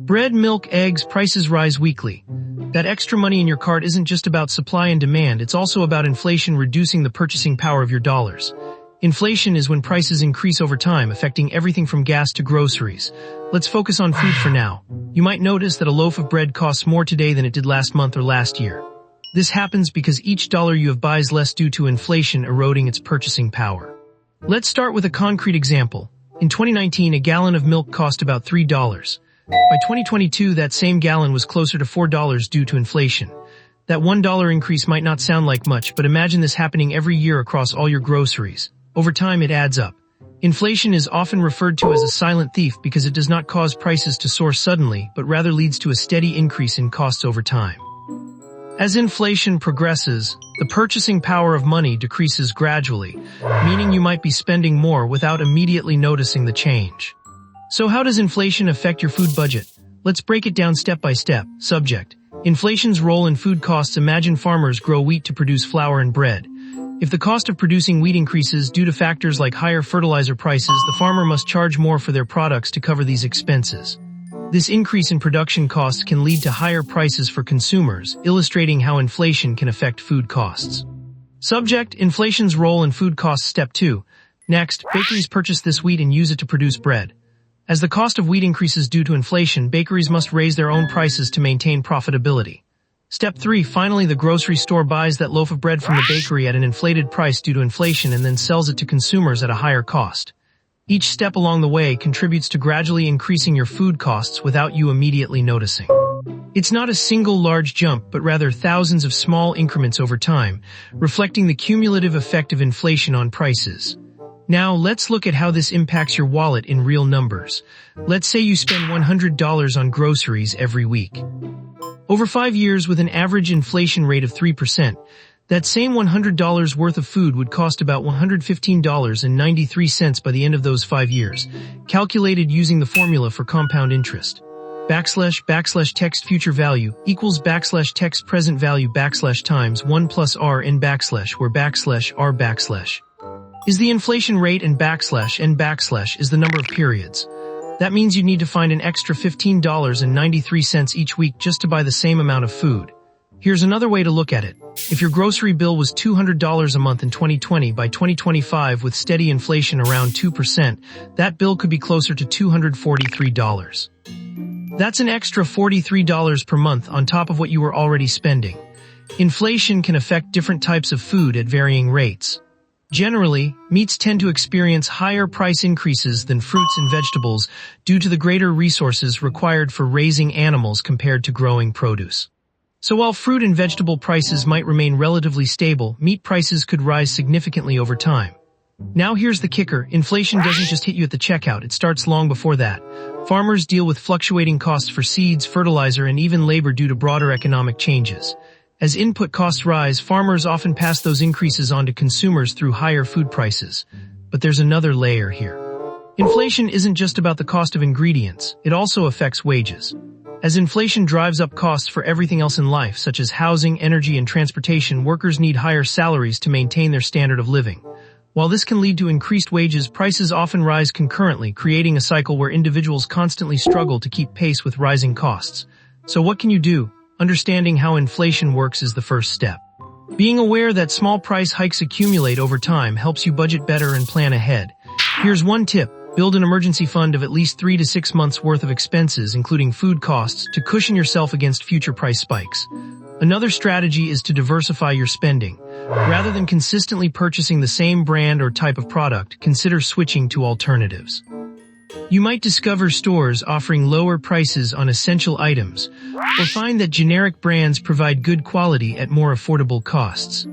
Bread, milk, eggs, prices rise weekly. That extra money in your cart isn't just about supply and demand, it's also about inflation reducing the purchasing power of your dollars. Inflation is when prices increase over time, affecting everything from gas to groceries. Let's focus on food for now. You might notice that a loaf of bread costs more today than it did last month or last year. This happens because each dollar you have buys less due to inflation eroding its purchasing power. Let's start with a concrete example. In 2019, a gallon of milk cost about $3. By 2022, that same gallon was closer to $4 due to inflation. That $1 increase might not sound like much, but imagine this happening every year across all your groceries. Over time, it adds up. Inflation is often referred to as a silent thief because it does not cause prices to soar suddenly, but rather leads to a steady increase in costs over time. As inflation progresses, the purchasing power of money decreases gradually, meaning you might be spending more without immediately noticing the change. So how does inflation affect your food budget? Let's break it down step by step. Subject: inflation's role in food costs. Imagine farmers grow wheat to produce flour and bread. If the cost of producing wheat increases due to factors like higher fertilizer prices, the farmer must charge more for their products to cover these expenses. This increase in production costs can lead to higher prices for consumers, illustrating how inflation can affect food costs. Subject: inflation's role in food costs. Step 2. Next, bakeries purchase this wheat and use it to produce bread. As the cost of wheat increases due to inflation, bakeries must raise their own prices to maintain profitability. Step 3. Finally, the grocery store buys that loaf of bread from the bakery at an inflated price due to inflation and then sells it to consumers at a higher cost. Each step along the way contributes to gradually increasing your food costs without you immediately noticing. It's not a single large jump, but rather thousands of small increments over time, reflecting the cumulative effect of inflation on prices. Now, let's look at how this impacts your wallet in real numbers. Let's say you spend $100 on groceries every week. Over 5 years, with an average inflation rate of 3%, that same $100 worth of food would cost about $115.93 by the end of those 5 years, calculated using the formula for compound interest. \text future value equals \text present value times 1 plus r in \, where \r is the inflation rate and n is the number of periods. That means you need to find an extra $15.93 each week just to buy the same amount of food. Here's another way to look at it. If your grocery bill was $200 a month in 2020, by 2025 with steady inflation around 2%, that bill could be closer to $243. That's an extra $43 per month on top of what you were already spending. Inflation can affect different types of food at varying rates. Generally, meats tend to experience higher price increases than fruits and vegetables due to the greater resources required for raising animals compared to growing produce. So while fruit and vegetable prices might remain relatively stable, meat prices could rise significantly over time. Now here's the kicker: inflation doesn't just hit you at the checkout, it starts long before that. Farmers deal with fluctuating costs for seeds, fertilizer, and even labor due to broader economic changes. As input costs rise, farmers often pass those increases on to consumers through higher food prices. But there's another layer here. Inflation isn't just about the cost of ingredients, it also affects wages. As inflation drives up costs for everything else in life, such as housing, energy, and transportation, workers need higher salaries to maintain their standard of living. While this can lead to increased wages, prices often rise concurrently, creating a cycle where individuals constantly struggle to keep pace with rising costs. So what can you do? Understanding how inflation works is the first step. Being aware that small price hikes accumulate over time helps you budget better and plan ahead. Here's one tip: build an emergency fund of at least 3 to 6 months worth of expenses, including food costs, to cushion yourself against future price spikes. Another strategy is to diversify your spending. Rather than consistently purchasing the same brand or type of product, consider switching to alternatives. You might discover stores offering lower prices on essential items, or find that generic brands provide good quality at more affordable costs.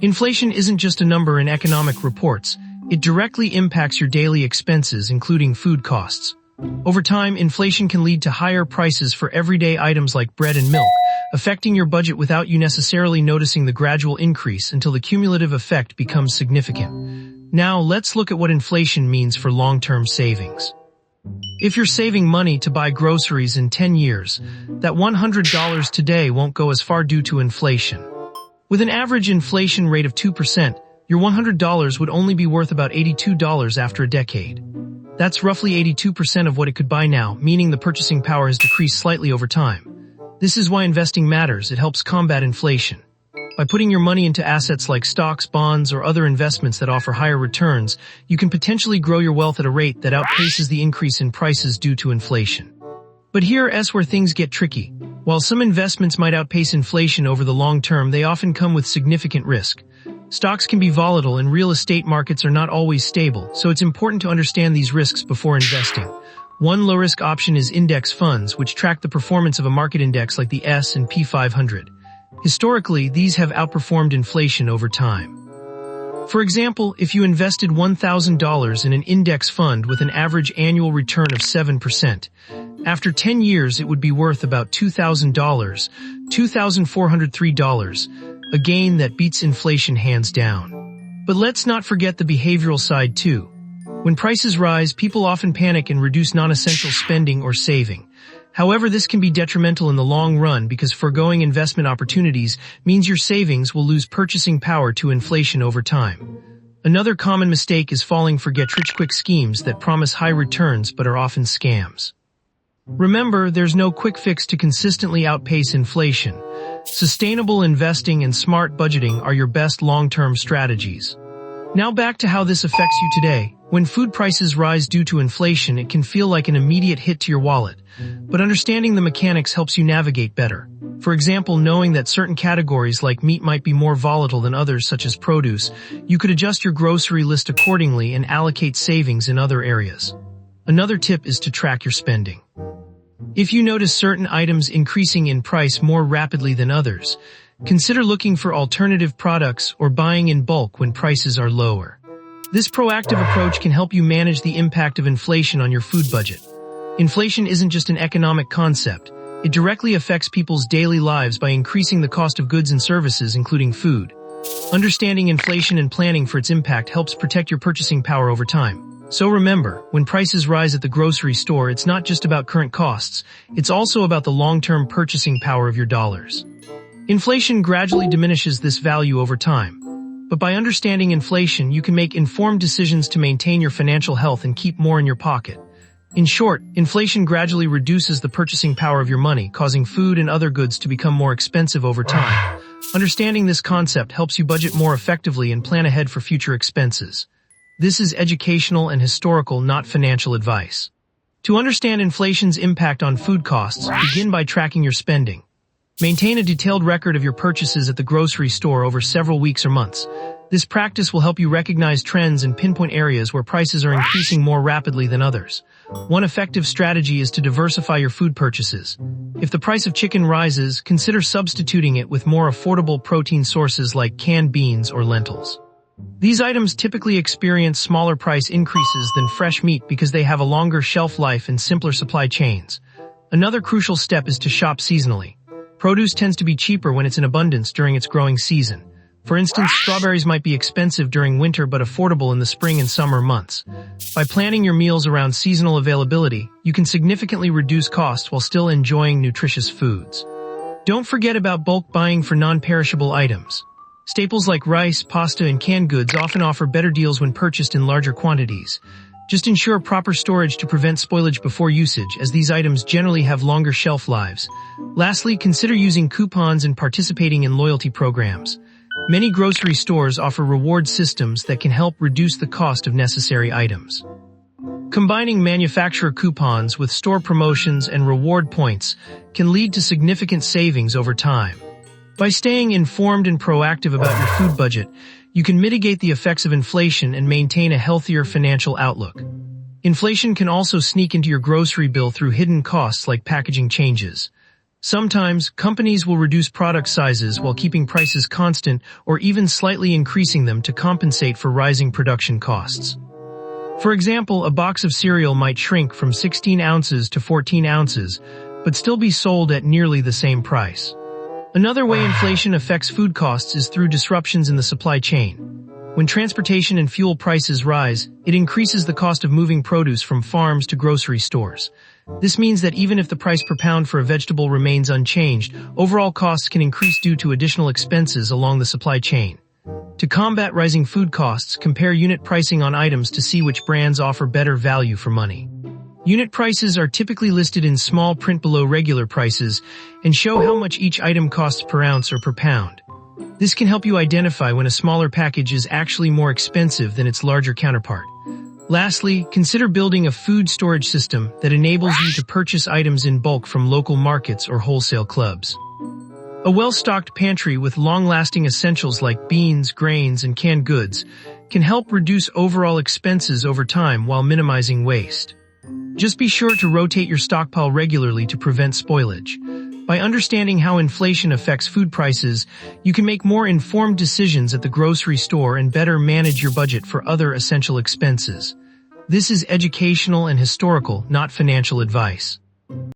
Inflation isn't just a number in economic reports, it directly impacts your daily expenses, including food costs. Over time, inflation can lead to higher prices for everyday items like bread and milk, affecting your budget without you necessarily noticing the gradual increase until the cumulative effect becomes significant. Now, let's look at what inflation means for long-term savings. If you're saving money to buy groceries in 10 years, that $100 today won't go as far due to inflation. With an average inflation rate of 2%, your $100 would only be worth about $82 after a decade. That's roughly 82% of what it could buy now, meaning the purchasing power has decreased slightly over time. This is why investing matters. It helps combat inflation. By putting your money into assets like stocks, bonds, or other investments that offer higher returns, you can potentially grow your wealth at a rate that outpaces the increase in prices due to inflation. But here's where things get tricky. While some investments might outpace inflation over the long term, they often come with significant risk. Stocks can be volatile and real estate markets are not always stable, so it's important to understand these risks before investing. One low-risk option is index funds, which track the performance of a market index like the S&P 500. Historically, these have outperformed inflation over time. For example, if you invested $1,000 in an index fund with an average annual return of 7%, after 10 years it would be worth about $2,000, $2,403, a gain that beats inflation hands down. But let's not forget the behavioral side too. When prices rise, people often panic and reduce non-essential spending or saving. However, this can be detrimental in the long run because foregoing investment opportunities means your savings will lose purchasing power to inflation over time. Another common mistake is falling for get-rich-quick schemes that promise high returns but are often scams. Remember, there's no quick fix to consistently outpace inflation. Sustainable investing and smart budgeting are your best long-term strategies. Now back to how this affects you today. When food prices rise due to inflation, it can feel like an immediate hit to your wallet. But understanding the mechanics helps you navigate better. For example, knowing that certain categories like meat might be more volatile than others such as produce, you could adjust your grocery list accordingly and allocate savings in other areas. Another tip is to track your spending. If you notice certain items increasing in price more rapidly than others, consider looking for alternative products or buying in bulk when prices are lower. This proactive approach can help you manage the impact of inflation on your food budget. Inflation isn't just an economic concept. It directly affects people's daily lives by increasing the cost of goods and services, including food. Understanding inflation and planning for its impact helps protect your purchasing power over time. So remember, when prices rise at the grocery store, it's not just about current costs, it's also about the long-term purchasing power of your dollars. Inflation gradually diminishes this value over time. But by understanding inflation, you can make informed decisions to maintain your financial health and keep more in your pocket. In short, inflation gradually reduces the purchasing power of your money, causing food and other goods to become more expensive over time. Understanding this concept helps you budget more effectively and plan ahead for future expenses. This is educational and historical, not financial advice. To understand inflation's impact on food costs, begin by tracking your spending. Maintain a detailed record of your purchases at the grocery store over several weeks or months. This practice will help you recognize trends and pinpoint areas where prices are increasing more rapidly than others. One effective strategy is to diversify your food purchases. If the price of chicken rises, consider substituting it with more affordable protein sources like canned beans or lentils. These items typically experience smaller price increases than fresh meat because they have a longer shelf life and simpler supply chains. Another crucial step is to shop seasonally. Produce tends to be cheaper when it's in abundance during its growing season. For instance, strawberries might be expensive during winter but affordable in the spring and summer months. By planning your meals around seasonal availability, you can significantly reduce costs while still enjoying nutritious foods. Don't forget about bulk buying for non-perishable items. Staples like rice, pasta, and canned goods often offer better deals when purchased in larger quantities. Just ensure proper storage to prevent spoilage before usage, as these items generally have longer shelf lives. Lastly, consider using coupons and participating in loyalty programs. Many grocery stores offer reward systems that can help reduce the cost of necessary items. Combining manufacturer coupons with store promotions and reward points can lead to significant savings over time. By staying informed and proactive about your food budget, you can mitigate the effects of inflation and maintain a healthier financial outlook. Inflation can also sneak into your grocery bill through hidden costs like packaging changes. Sometimes, companies will reduce product sizes while keeping prices constant or even slightly increasing them to compensate for rising production costs. For example, a box of cereal might shrink from 16 ounces to 14 ounces, but still be sold at nearly the same price. Another way inflation affects food costs is through disruptions in the supply chain. When transportation and fuel prices rise, it increases the cost of moving produce from farms to grocery stores. This means that even if the price per pound for a vegetable remains unchanged, overall costs can increase due to additional expenses along the supply chain. To combat rising food costs, compare unit pricing on items to see which brands offer better value for money. Unit prices are typically listed in small print below regular prices and show how much each item costs per ounce or per pound. This can help you identify when a smaller package is actually more expensive than its larger counterpart. Lastly, consider building a food storage system that enables you to purchase items in bulk from local markets or wholesale clubs. A well-stocked pantry with long-lasting essentials like beans, grains, and canned goods can help reduce overall expenses over time while minimizing waste. Just be sure to rotate your stockpile regularly to prevent spoilage. By understanding how inflation affects food prices, you can make more informed decisions at the grocery store and better manage your budget for other essential expenses. This is educational and historical, not financial advice.